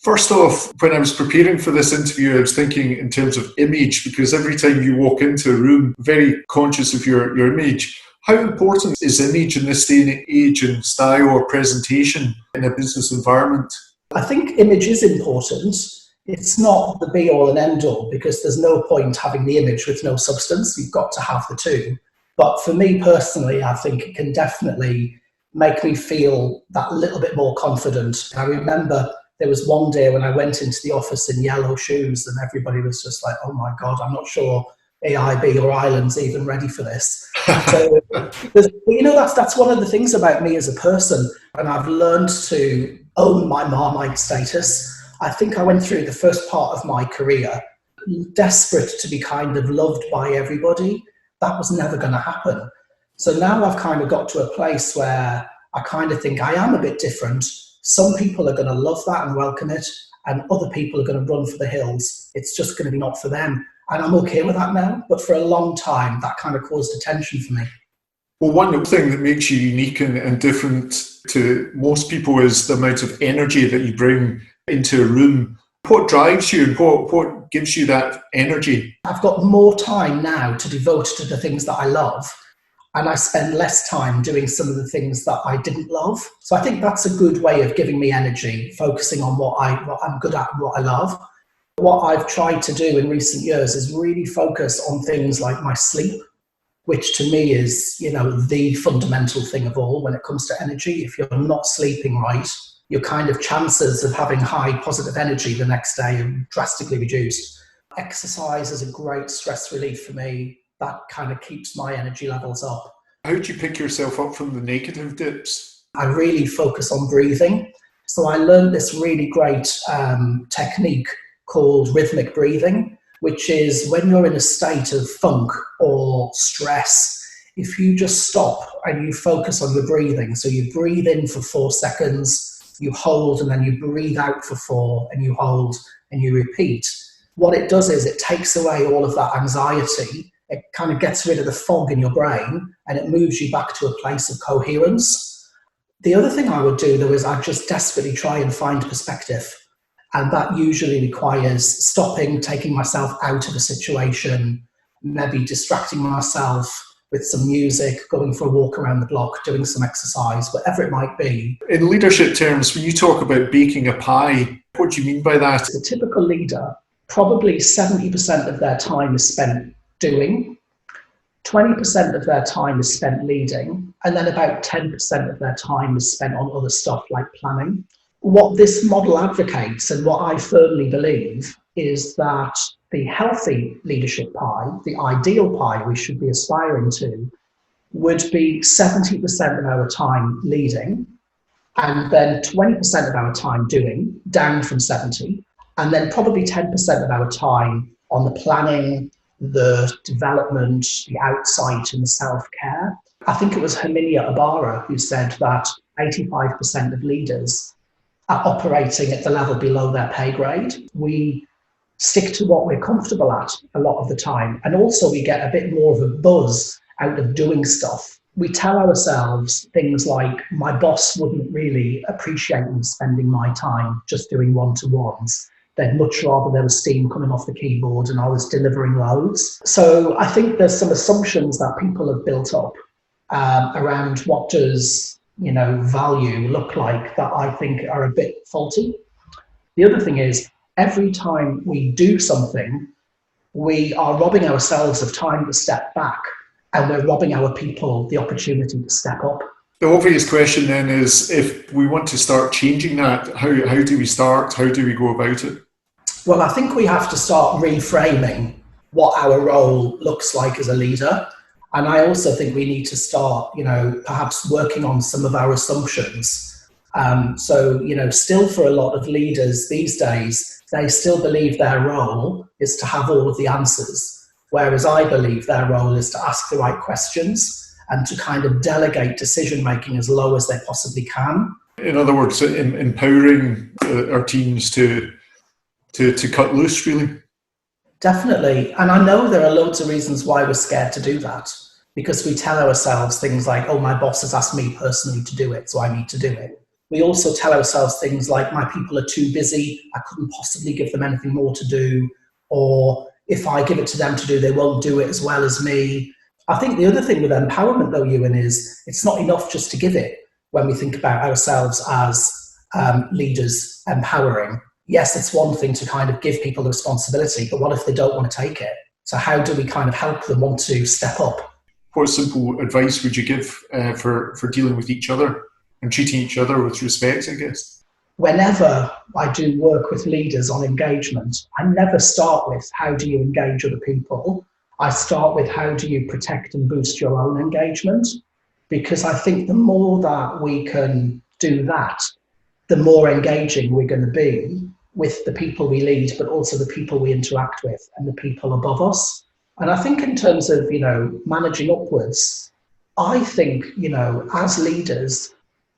First off, when I was preparing for this interview, I was thinking in terms of image, because every time you walk into a room, very conscious of your image. How important is image in this day and age, and style or presentation in a business environment? I think image is important. It's not the be all and end all, because there's no point having the image with no substance. You've got to have the two. But for me personally, I think it can definitely make me feel that little bit more confident. I remember there was one day when I went into the office in yellow shoes and everybody was just like, oh my God, I'm not sure AIB or Ireland's even ready for this. So, that's one of the things about me as a person. And I've learned to own my Marmite status. I think I went through the first part of my career desperate to be kind of loved by everybody. That was never going to happen. So now I've kind of got to a place where I kind of think I am a bit different. Some people are going to love that and welcome it, and other people are going to run for the hills. It's just going to be not for them. And I'm okay with that now. But for a long time, that kind of caused a tension for me. Well, one thing that makes you unique and different to most people is the amount of energy that you bring into a room. What drives you and what gives you that energy? I've got more time now to devote to the things that I love, and I spend less time doing some of the things that I didn't love. So I think that's a good way of giving me energy, focusing on what I'm good at and what I love. What I've tried to do in recent years is really focus on things like my sleep, which to me is, the fundamental thing of all when it comes to energy. If you're not sleeping right, your kind of chances of having high positive energy the next day are drastically reduced. Exercise is a great stress relief for me. That kind of keeps my energy levels up. How do you pick yourself up from the negative dips? I really focus on breathing. So I learned this really great technique called rhythmic breathing, which is when you're in a state of funk or stress, if you just stop and you focus on your breathing. So you breathe in for 4 seconds, you hold, and then you breathe out for 4, and you hold and you repeat. What it does is it takes away all of that anxiety. It kind of gets rid of the fog in your brain and it moves you back to a place of coherence. The other thing I would do, though, is I'd just desperately try and find perspective. And that usually requires stopping, taking myself out of a situation, maybe distracting myself with some music, going for a walk around the block, doing some exercise, whatever it might be. In leadership terms, when you talk about baking a pie, what do you mean by that? The typical leader, probably 70% of their time is spent doing, 20% of their time is spent leading, and then about 10% of their time is spent on other stuff like planning. What this model advocates, and what I firmly believe, is that the healthy leadership pie, the ideal pie we should be aspiring to, would be 70% of our time leading, and then 20% of our time doing, down from 70, and then probably 10% of our time on the planning, the development, the outsight, and the self-care. I think it was Herminia Ibarra who said that 85% of leaders are operating at the level below their pay grade. We stick to what we're comfortable at a lot of the time. And also we get a bit more of a buzz out of doing stuff. We tell ourselves things like, my boss wouldn't really appreciate me spending my time just doing one-to-ones. They'd much rather there was steam coming off the keyboard and I was delivering loads. So I think there's some assumptions that people have built up around what does value look like that I think are a bit faulty. The other thing is, every time we do something, we are robbing ourselves of time to step back, and we're robbing our people the opportunity to step up. The obvious question then is, if we want to start changing that, how do we start? How do we go about it? Well, I think we have to start reframing what our role looks like as a leader. And I also think we need to start, perhaps working on some of our assumptions. Still for a lot of leaders these days, they still believe their role is to have all of the answers. Whereas I believe their role is to ask the right questions and to kind of delegate decision-making as low as they possibly can. In other words, empowering our teams to cut loose, really. Definitely. And I know there are loads of reasons why we're scared to do that, because we tell ourselves things like, oh, my boss has asked me personally to do it, so I need to do it. we also tell ourselves things like, my people are too busy, I couldn't possibly give them anything more to do, or if I give it to them to do, they won't do it as well as me. I think the other thing with empowerment, though, Ewan, is it's not enough just to give it when we think about ourselves as leaders empowering. Yes, it's one thing to kind of give people the responsibility, but what if they don't want to take it? So how do we kind of help them want to step up? What simple advice would you give for dealing with each other and treating each other with respect, I guess? Whenever I do work with leaders on engagement, I never start with how do you engage other people. I start with how do you protect and boost your own engagement? Because I think the more that we can do that, the more engaging we're going to be with the people we lead, but also the people we interact with and the people above us. And I think in terms of, managing upwards, I think, as leaders,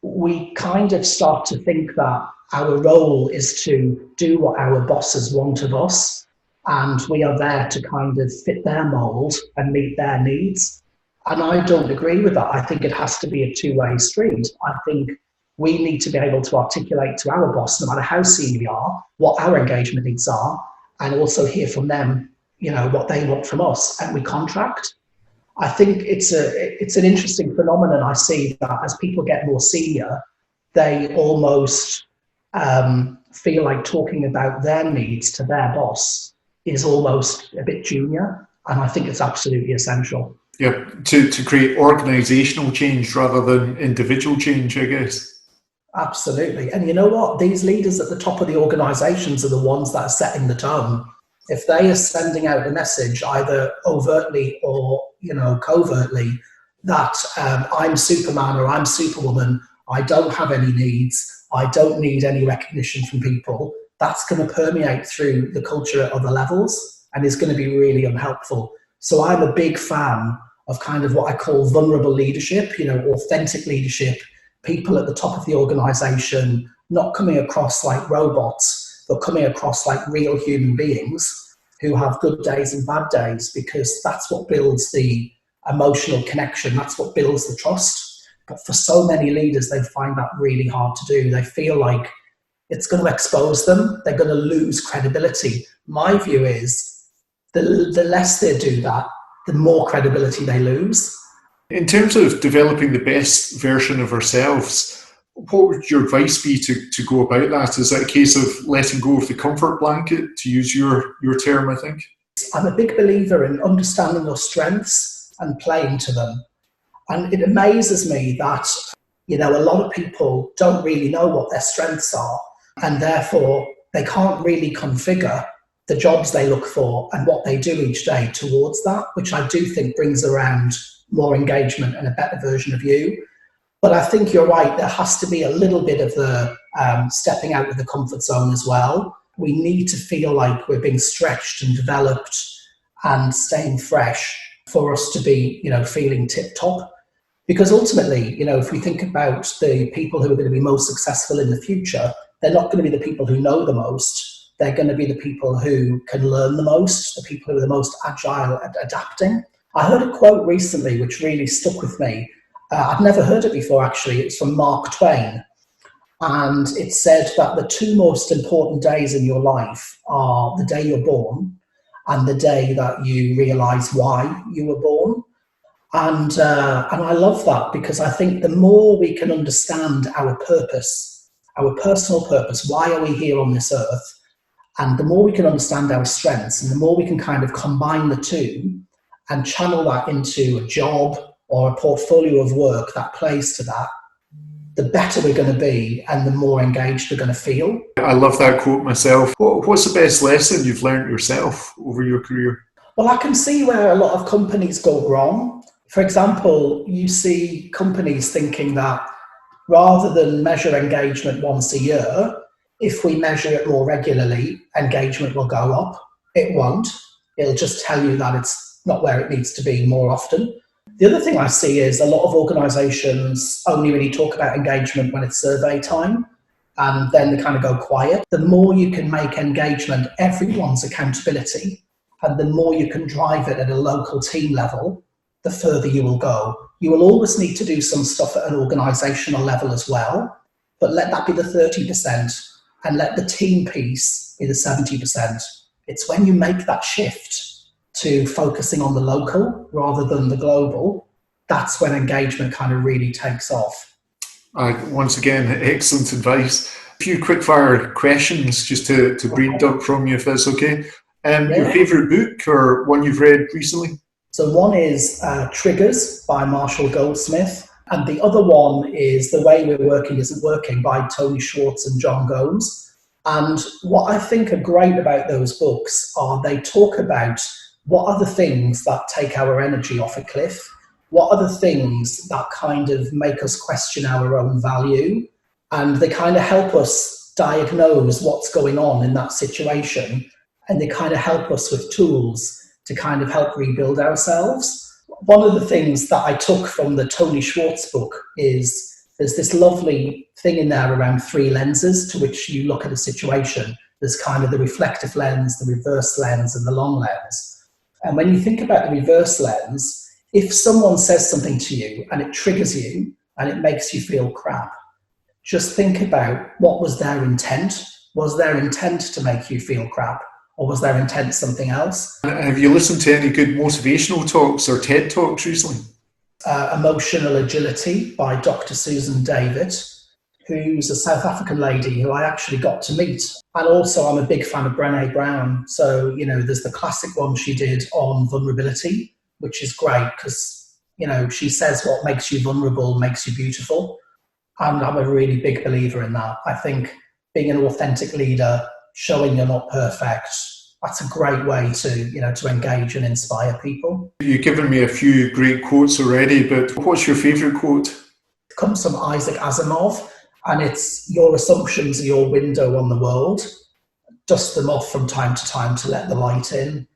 we kind of start to think that our role is to do what our bosses want of us. And we are there to kind of fit their mold and meet their needs. And I don't agree with that. I think it has to be a two-way street. I think we need to be able to articulate to our boss, no matter how senior we are, what our engagement needs are, and also hear from them, what they want from us, and we contract. I think it's an interesting phenomenon. I see that as people get more senior, they almost feel like talking about their needs to their boss is almost a bit junior, and I think it's absolutely essential. Yeah, to create organisational change rather than individual change, I guess. Absolutely. And you know what? These leaders at the top of the organisations are the ones that are setting the tone. If they are sending out a message, either overtly or covertly, that I'm Superman or I'm Superwoman, I don't have any needs, I don't need any recognition from people, that's going to permeate through the culture at other levels and is going to be really unhelpful. So I'm a big fan of kind of what I call vulnerable leadership, authentic leadership, people at the top of the organisation not coming across like robots, but coming across like real human beings who have good days and bad days, because that's what builds the emotional connection, that's what builds the trust. But for so many leaders, they find that really hard to do. They feel like it's going to expose them, they're going to lose credibility. My view is the less they do that, the more credibility they lose. In terms of developing the best version of ourselves, what would your advice be to go about that? Is that a case of letting go of the comfort blanket, to use your term, I think? I'm a big believer in understanding your strengths and playing to them. And it amazes me that, a lot of people don't really know what their strengths are, and therefore they can't really configure the jobs they look for and what they do each day towards that, which I do think brings around more engagement and a better version of you. But I think you're right, there has to be a little bit of the stepping out of the comfort zone as well. We need to feel like we're being stretched and developed and staying fresh for us to be, feeling tip top. Because ultimately, if we think about the people who are going to be most successful in the future, they're not going to be the people who know the most. They're going to be the people who can learn the most, the people who are the most agile at adapting. I heard a quote recently which really stuck with me. I'd never heard it before, actually. It's from Mark Twain. And it said that the two most important days in your life are the day you're born and the day that you realise why you were born. And I love that, because I think the more we can understand our purpose, our personal purpose, why are we here on this earth, and the more we can understand our strengths and the more we can kind of combine the two and channel that into a job or a portfolio of work that plays to that, the better we're going to be and the more engaged we're going to feel. I love that quote myself. What's the best lesson you've learned yourself over your career? Well, I can see where a lot of companies go wrong. For example, you see companies thinking that rather than measure engagement once a year, if we measure it more regularly, engagement will go up. It won't. It'll just tell you that it's not where it needs to be more often. The other thing I see is a lot of organisations only really talk about engagement when it's survey time, and then they kind of go quiet. The more you can make engagement everyone's accountability, and the more you can drive it at a local team level, the further you will go. You will always need to do some stuff at an organisational level as well, but let that be the 30% and let the team piece be the 70%. It's when you make that shift to focusing on the local rather than the global, that's when engagement kind of really takes off. Once again, excellent advice. A few quick-fire questions just to brain-dump from you, if that's okay. Your favourite book or one you've read recently? So one is Triggers by Marshall Goldsmith, and the other one is The Way We're Working Isn't Working by Tony Schwartz and John Gomes. And what I think are great about those books are they talk about what are the things that take our energy off a cliff, what are the things that kind of make us question our own value, and they kind of help us diagnose what's going on in that situation, and they kind of help us with tools to kind of help rebuild ourselves. One of the things that I took from the Tony Schwartz book is there's this lovely thing in there around 3 lenses to which you look at a situation. There's kind of the reflective lens, the reverse lens, and the long lens. And when you think about the reverse lens, if someone says something to you and it triggers you and it makes you feel crap, just think about what was their intent. Was their intent to make you feel crap? Or was their intent something else? Have you listened to any good motivational talks or TED Talks recently? Emotional Agility by Dr. Susan David, who's a South African lady who I actually got to meet. And also I'm a big fan of Brené Brown. So, there's the classic one she did on vulnerability, which is great because, she says what makes you vulnerable makes you beautiful. And I'm a really big believer in that. I think being an authentic leader, showing you're not perfect, that's a great way to engage and inspire people. You've given me a few great quotes already, but what's your favourite quote? It comes from Isaac Asimov, and it's your assumptions are your window on the world. Dust them off from time to time to let the light in.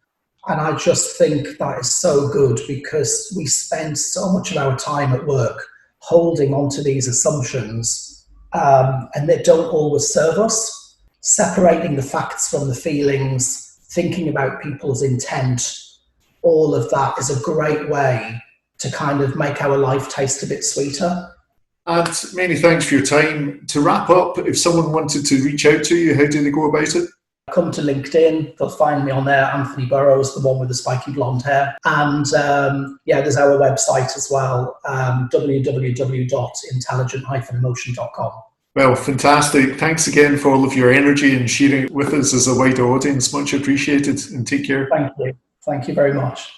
And I just think that is so good because we spend so much of our time at work holding on to these assumptions and they don't always serve us. Separating the facts from the feelings, thinking about people's intent, all of that is a great way to kind of make our life taste a bit sweeter. And many thanks for your time. To wrap up, if someone wanted to reach out to you, how do they go about it? Come to LinkedIn, they'll find me on there, Anthony Burrows, the one with the spiky blonde hair. And there's our website as well, www.intelligent-emotion.com. Well, fantastic. Thanks again for all of your energy and sharing it with us as a wider audience. Much appreciated, and take care. Thank you. Thank you very much.